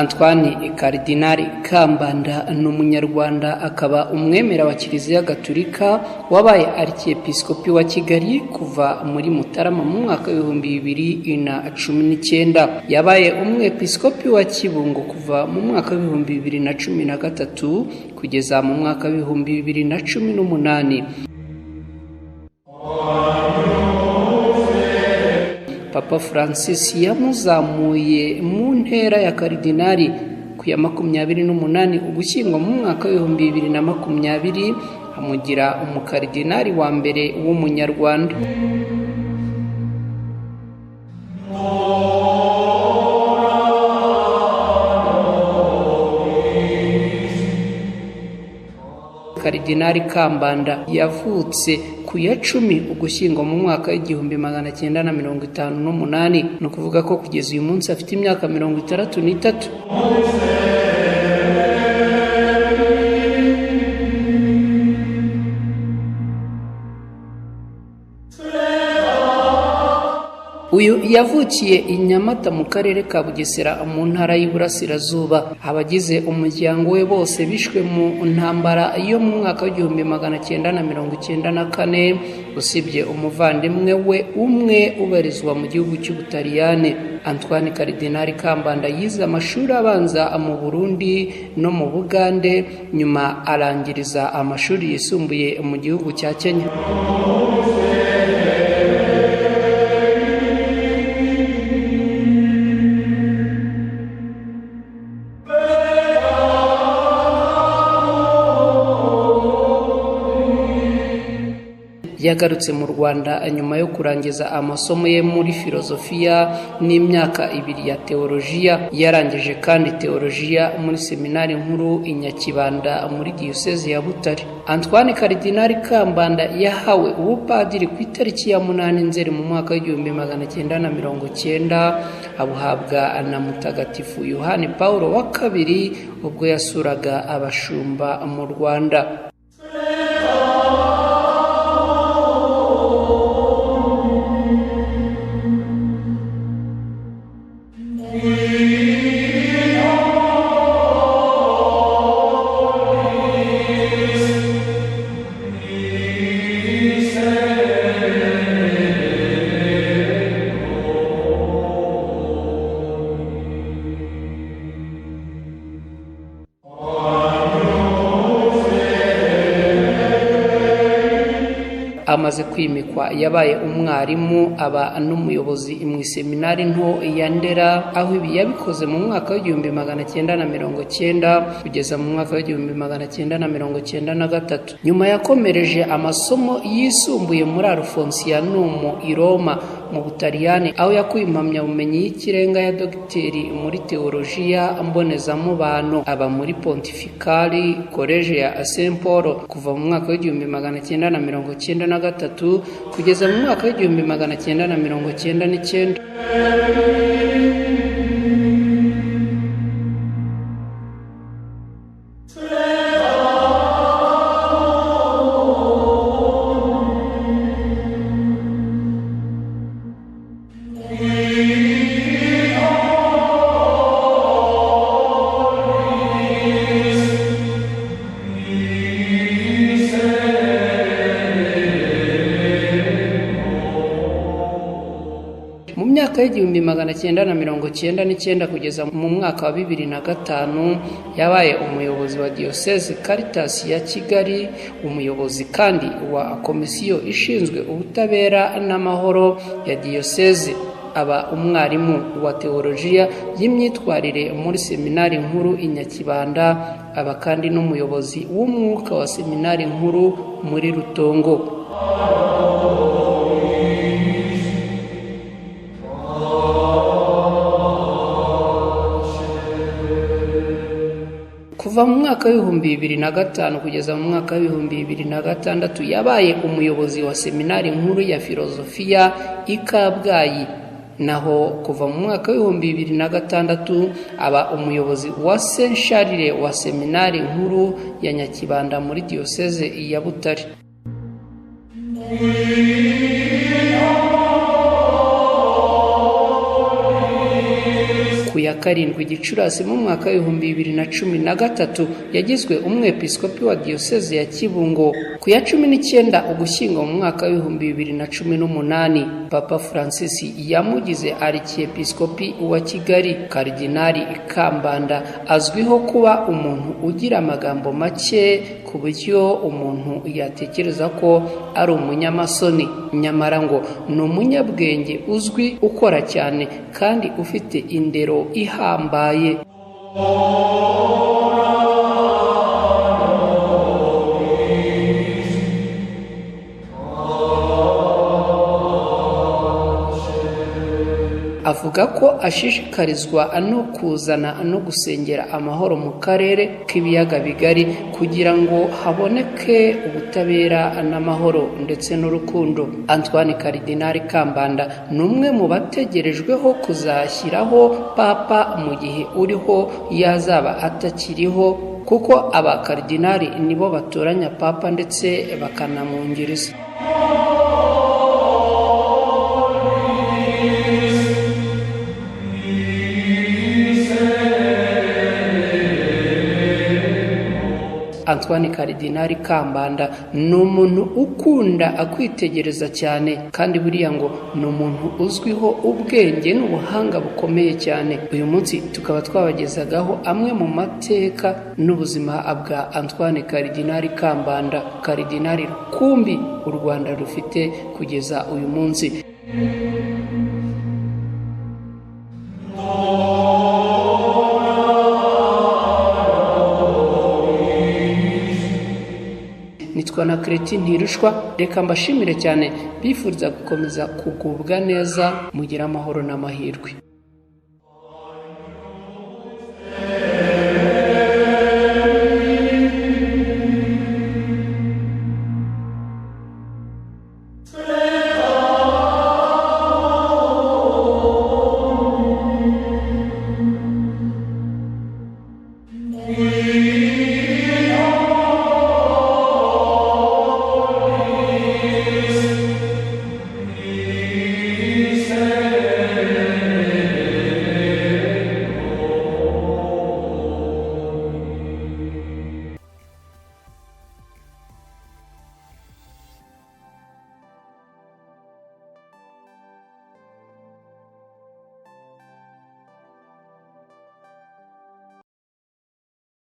Antoine Karidinali Kambanda n'umunyarwanda akaba umwemera wa Kiliziya Gatolika wabaye archiepiskopi wa Kigali kuva muri Mutarama mu mwaka wa 2019. Yabaye umwepiskopi wa Kibungo kuva mu mwaka wa 2013 kugeza mu mwaka wa 2018. Papa Francis yamuzamuye mu ntera ya Karidinali ku ya 28 Ugushyingo mu mwaka wa 2020 amugira umukaridinali wa mbere w'umunyarwanda. Karidinali Kambanda yavutse ku ya 10 Ugushyingo mu mwaka wa 1958, no kuvuga ko kugeza uyu munsi afite imyaka 63. Uyu yavukiye i Nyamata mu karere ka Bugesera mu ntara y'Iburasirazuba. Abagize umuryango we bose bishwe mu ntambara yo mu mwaka wa 1994 usibye umuvandimwe we umwe ubarizwa mu gihugu cy'Ubutaliyane. Antoine Karidinali Kambanda yize amashuri abanza mu Burundi no mu Bugande, nyuma arangiriza amashuri yisumbuye mu gihugu cya Kenya. Yagarutse mu Rwanda nyuma yo kurangiza amasomo ye muri filozofiya n'imyaka 2 ya teolojiya. Yarangije kandi teolojiya muri seminari nkuru i Nyakibanda muri diocese ya Butare. Antoine Karidinali Kambanda yahawe ubupadiri ku itariki ya 8 Nzeri mu mwaka wa 1990, abuhabwa na Mutagatifu Yohani Paulo wa kabiri ubwo yasuraga abashumba mu Rwanda. Amaze kwimikwa yabaye umwarimu aba n'umuyobozi mu seminari nto ya Ndera, aho ibi yabikoze mu mwaka wa 1990 kugeza mu mwaka wa 1993. Nyuma yakomereje amasomo yisumbuye muri Alfonsianum i Roma mu Butaliyani, aho yakuye impamyabumenyi y'ikirenga ya dogiteri muri teolojiya mbonezamubano. Aba muri Pontificali College ya Saint Paul kuva mu mwaka wa 1993 kugeza mu mwaka wa 1999. Mu myaka ya 1999 kugeza mu mwaka wa 2005 yabaye umuyobozi wa diocese Caritas ya Kigali, umuyobozi kandi wa komisiyo ishinzwe ubutabera n'amahoro ya diocese. Aba umwarimu wa teolojiya y'imyitwarire muri seminari nkuru i Nyakibanda, aba kandi n'umuyobozi w'umwuka wa seminari nkuru muri Rutongo. Kuva mu mwaka wa 2005 kugeza mu mwaka wa 2006 yabaye umuyobozi wa seminari nkuru ya filozofiya i Kabgayi. Naho kuva mu mwaka wa 2006 aba umuyobozi wa Saint Charles wa seminari nkuru ya Nyakibanda muri diocese ya Butare. ya 7 Gicurasi mu mwaka wa 2013 yagizwe umwepiskopi wa diyoseze ya Kibungo. Ku ya 19 Ugushyingo mu mwaka wa 2018 Papa Francis yamugize arikiepiskopi wa Kigali. Karidinali Kambanda azwiho kuba umuntu ugira amagambo make ku buryo umuntu yatekereza ko ari umunyamasoni, nyamara ngo ni umunyabwenge uzwi, ukora cyane kandi ufite indero ihambaye. Avuga ko ashishikarizwa no kuzana no gusengera amahoro mu karere k'ibiyaga bigari kugira ngo haboneke ubutabera n'amahoro ndetse n'urukundo. Antoine Karidinali Kambanda ni umwe mu bategerejweho kuzashyiraho papa mu gihe uriho yazaba atakiriho, kuko abakaridinali nibo batoranya papa ndetse bakanamwungiriza. Antoine Karidinali Kambanda ni umuntu ukunda akwitegereza cyane, kandi buriya ngo ni umuntu uzwiho ubwenge n'ubuhanga bukomeye cyane. Uyu munsi tukaba twabagezagaho amwe mu mateka n'ubuzima bwa Antoine Karidinali Kambanda, Karidinali rukumbi u Rwanda rufite kugeza uyu munsi. Nitwa na Kreti Ntirushwa, reka mbashimire cyane, bifuriza gukomeza kugubwa neza, mugira amahoro n'amahirwe. We